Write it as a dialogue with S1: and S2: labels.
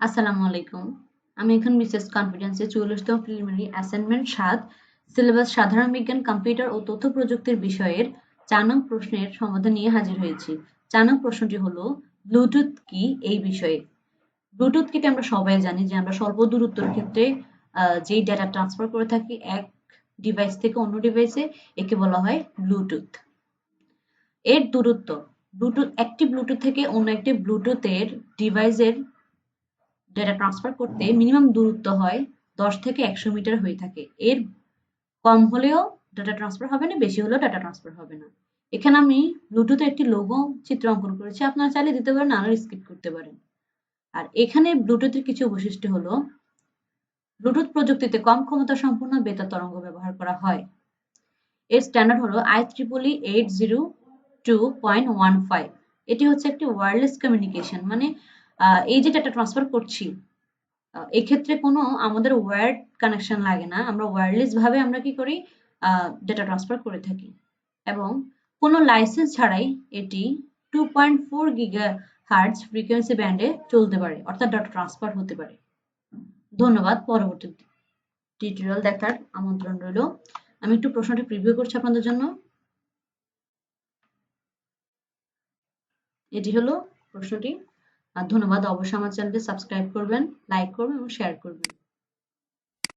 S1: আসসালামু আলাইকুম। আমি এখন বিশেষ কনফিডেন্সে ৪৪তম প্রিলিমিনারি অ্যাসাইনমেন্ট ৭ সিলেবাস সাধারণ বিজ্ঞান, কম্পিউটার ও তথ্য প্রযুক্তির বিষয়ের ৪ নং প্রশ্নের সমাধান নিয়ে হাজির হয়েছি। ৪ নং প্রশ্নটি হলো ব্লুটুথ কি এই বিষয়ে। ব্লুটুথ কি আমরা সবাই জানি যে আমরা স্বল্প দূরত্বের ক্ষেত্রে যেই ডেটা ট্রান্সফার করে থাকি এক ডিভাইস থেকে অন্য ডিভাইসে একে বলা হয় ব্লুটুথ। এর দূরত্ব একটি ব্লুটুথ থেকে অন্য একটি ব্লুটুথের ডিভাইসের ডেটা ট্রান্সফার করতে মিনিমাম দূরত্ব হয় 10 থেকে 100 মিটার হয়ে থাকে। এর কম হলেও ডাটা ট্রান্সফার হবে না, বেশি হলেও ডাটা ট্রান্সফার হবে না। এখানে আমি ব্লুটুথের একটি লোগো চিত্র অঙ্কন করেছি, আপনারা চাইলে দিতে পারেন, আর স্কিপ করতে পারেন। আর এখানে ব্লুটুথের কিছু বৈশিষ্ট্য হলো ব্লুটুথ প্রযুক্তিতে কম ক্ষমতা সম্পন্ন বেতার তরঙ্গ ব্যবহার করা হয়। এর স্ট্যান্ডার্ড হলো IEEE 802.15। এটি হচ্ছে একটি ওয়্যারলেস কমিউনিকেশন, মানে এই যে ডাটা ট্রান্সফার করছি এক্ষেত্রে কোনো আমাদের ওয়্যার্ড কানেকশন লাগে না, আমরা ওয়্যারলেস ভাবে আমরা কি করি ডেটা ট্রান্সফার করে থাকি এবং কোনো লাইসেন্স ছাড়াই এটি 2.4 গিগাহার্টজ ফ্রিকোয়েন্সি ব্যান্ডে চলতে পারে, অর্থাৎ ডেটা ট্রান্সফার হতে পারে। ধন্যবাদ। পরবর্তী টিউটোরিয়াল দেখার আমন্ত্রণ রইল। আমি একটু প্রশ্নটি প্রিভিউ করছি আপনাদের জন্য। এটি হলো প্রশ্নটি। আর ধন্যবাদ। অবশ্যই আমার চ্যানেলটি সাবস্ক্রাইব করবেন, লাইক করবেন এবং শেয়ার করবেন।